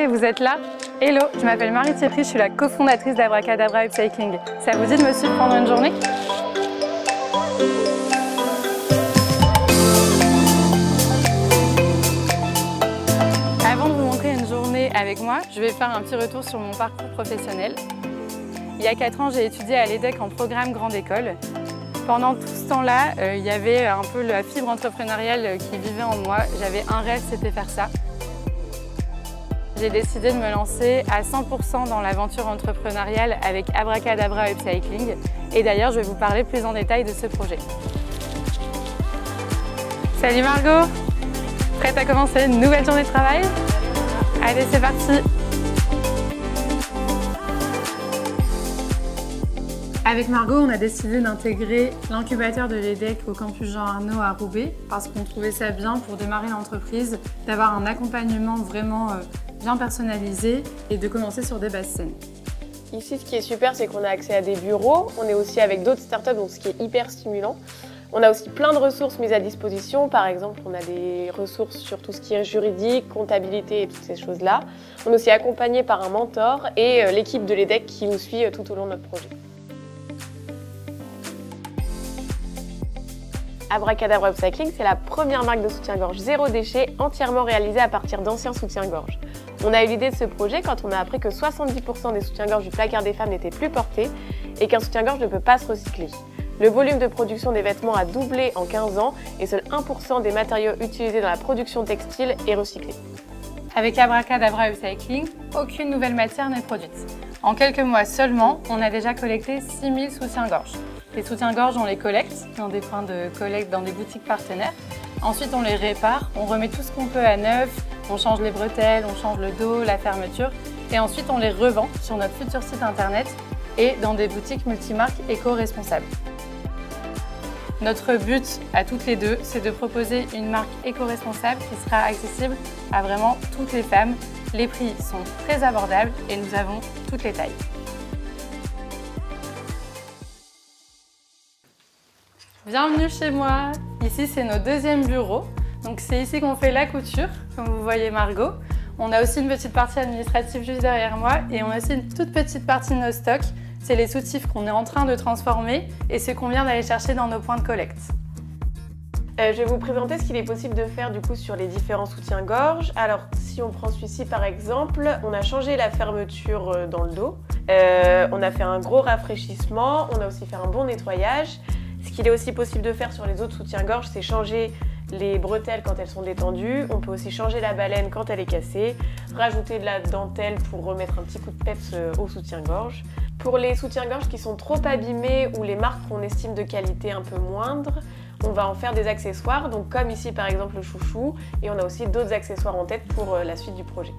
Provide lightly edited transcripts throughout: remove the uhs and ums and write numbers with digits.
vous êtes là? Hello, je m'appelle Marie Thiepry, je suis la cofondatrice d'Abracadabra Upcycling. Ça vous dit de me suivre pendant une journée? Avant de vous montrer une journée avec moi, je vais faire un petit retour sur mon parcours professionnel. Il y a 4 ans, j'ai étudié à l'EDEC en programme Grande École. Pendant tout ce temps-là, il y avait un peu la fibre entrepreneuriale qui vivait en moi. J'avais un rêve, c'était faire ça. J'ai décidé de me lancer à 100% dans l'aventure entrepreneuriale avec Abracadabra Upcycling. Et d'ailleurs, je vais vous parler plus en détail de ce projet. Salut Margot! Prête à commencer une nouvelle journée de travail? Allez, c'est parti! Avec Margot, on a décidé d'intégrer l'incubateur de l'EDEC au campus Jean Arnaud à Roubaix parce qu'on trouvait ça bien pour démarrer l'entreprise, d'avoir un accompagnement vraiment bien personnalisé et de commencer sur des bases saines. Ici, ce qui est super, c'est qu'on a accès à des bureaux. On est aussi avec d'autres startups, donc ce qui est hyper stimulant. On a aussi plein de ressources mises à disposition. Par exemple, on a des ressources sur tout ce qui est juridique, comptabilité et toutes ces choses-là. On est aussi accompagné par un mentor et l'équipe de l'EDEC qui nous suit tout au long de notre projet. Abracadabra Upcycling, c'est la première marque de soutien-gorge zéro déchet entièrement réalisée à partir d'anciens soutiens-gorge. On a eu l'idée de ce projet quand on a appris que 70% des soutiens-gorge du placard des femmes n'étaient plus portés et qu'un soutien-gorge ne peut pas se recycler. Le volume de production des vêtements a doublé en 15 ans et seul 1% des matériaux utilisés dans la production textile est recyclé. Avec Abracadabra Upcycling, aucune nouvelle matière n'est produite. En quelques mois seulement, on a déjà collecté 6000 soutiens-gorge. Les soutiens-gorge, on les collecte dans des points de collecte, dans des boutiques partenaires. Ensuite, on les répare, on remet tout ce qu'on peut à neuf, on change les bretelles, on change le dos, la fermeture. Et ensuite, on les revend sur notre futur site internet et dans des boutiques multimarques éco-responsables. Notre but à toutes les deux, c'est de proposer une marque éco-responsable qui sera accessible à vraiment toutes les femmes. Les prix sont très abordables et nous avons toutes les tailles. Bienvenue chez moi. Ici, c'est nos deuxièmes bureaux. Donc, c'est ici qu'on fait la couture, comme vous voyez Margot. On a aussi une petite partie administrative juste derrière moi et on a aussi une toute petite partie de nos stocks. C'est les soutifs qu'on est en train de transformer et ce qu'on vient d'aller chercher dans nos points de collecte. Je vais vous présenter ce qu'il est possible de faire du coup sur les différents soutiens-gorge. Alors, si on prend celui-ci par exemple, on a changé la fermeture dans le dos. On a fait un gros rafraîchissement, on a aussi fait un bon nettoyage. Ce qu'il est aussi possible de faire sur les autres soutiens-gorge, c'est changer les bretelles quand elles sont détendues. On peut aussi changer la balène quand elle est cassée, rajouter de la dentelle pour remettre un petit coup de peps au soutien-gorge. Pour les soutiens-gorge qui sont trop abîmés ou les marques qu'on estime de qualité un peu moindre, on va en faire des accessoires, donc comme ici par exemple le chouchou, et on a aussi d'autres accessoires en tête pour la suite du projet.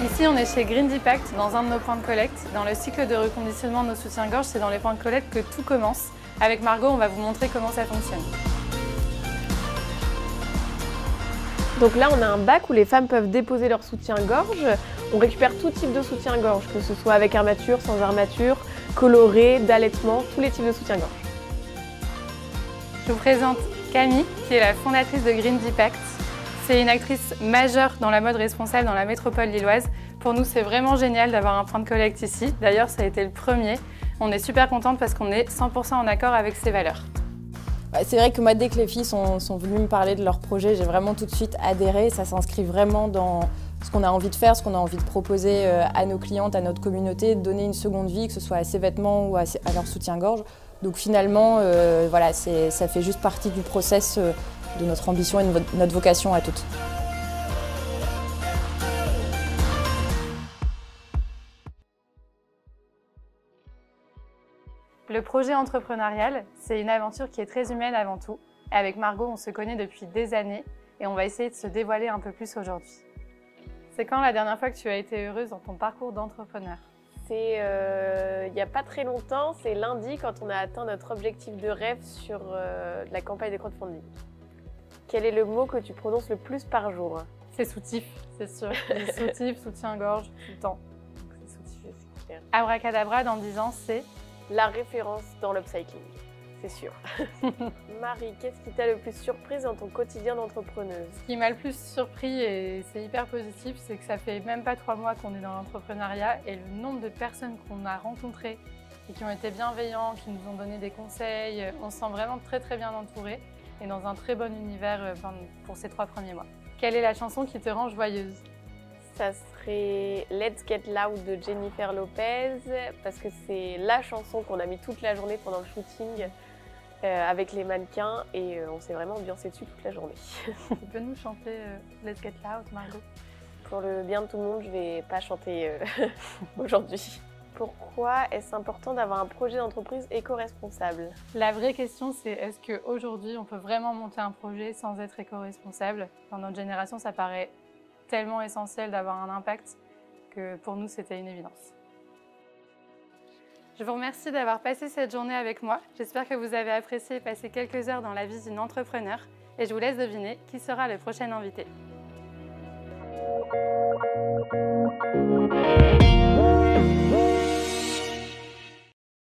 Ici, on est chez Green Impact, dans un de nos points de collecte. Dans le cycle de reconditionnement de nos soutiens-gorge, c'est dans les points de collecte que tout commence. Avec Margot, on va vous montrer comment ça fonctionne. Donc là, on a un bac où les femmes peuvent déposer leur soutien-gorge. On récupère tout type de soutien-gorge, que ce soit avec armature, sans armature, coloré, d'allaitement, tous les types de soutien-gorge. Je vous présente Camille, qui est la fondatrice de Green Impact. C'est une actrice majeure dans la mode responsable dans la métropole lilloise. Pour nous, c'est vraiment génial d'avoir un point de collecte ici. D'ailleurs, ça a été le premier. On est super contente parce qu'on est 100% en accord avec ses valeurs. C'est vrai que moi, dès que les filles sont venues me parler de leur projet, j'ai vraiment tout de suite adhéré. Ça s'inscrit vraiment dans ce qu'on a envie de faire, ce qu'on a envie de proposer à nos clientes, à notre communauté, de donner une seconde vie, que ce soit à ses vêtements ou à leur soutien-gorge. Donc finalement, voilà, ça fait juste partie du process de notre ambition et de notre vocation à toutes. Le projet entrepreneurial, c'est une aventure qui est très humaine avant tout. Avec Margot, on se connaît depuis des années et on va essayer de se dévoiler un peu plus aujourd'hui. C'est quand la dernière fois que tu as été heureuse dans ton parcours d'entrepreneur? C'est il n'y a pas très longtemps, c'est lundi quand on a atteint notre objectif de rêve sur la campagne de crowdfunding. Quel est le mot que tu prononces le plus par jour? C'est soutif, c'est sûr. Soutif, soutien-gorge, tout le temps. C'est soutif, c'est clair. Abracadabra, dans 10 ans, c'est La référence dans l'upcycling. c'est sûr. Marie, qu'est-ce qui t'a le plus surprise dans ton quotidien d'entrepreneuse? Ce qui m'a le plus surpris, et c'est hyper positif, c'est que ça fait même pas 3 mois qu'on est dans l'entrepreneuriat et le nombre de personnes qu'on a rencontrées et qui ont été bienveillants, qui nous ont donné des conseils, on se sent vraiment très très bien entourés et dans un très bon univers pour ces 3 premiers mois. Quelle est la chanson qui te rend joyeuse? Ça serait Let's Get Loud de Jennifer Lopez, parce que c'est la chanson qu'on a mis toute la journée pendant le shooting avec les mannequins et on s'est vraiment ambiancé dessus toute la journée. Tu peux nous chanter Let's Get Loud, Margot? Pour le bien de tout le monde, je vais pas chanter aujourd'hui. Pourquoi est-ce important d'avoir un projet d'entreprise éco-responsable? La vraie question, c'est est-ce qu'aujourd'hui, on peut vraiment monter un projet sans être éco-responsable? Dans notre génération, ça paraît tellement essentiel d'avoir un impact que pour nous, c'était une évidence. Je vous remercie d'avoir passé cette journée avec moi. J'espère que vous avez apprécié passer quelques heures dans la vie d'une entrepreneur et je vous laisse deviner qui sera le prochain invité.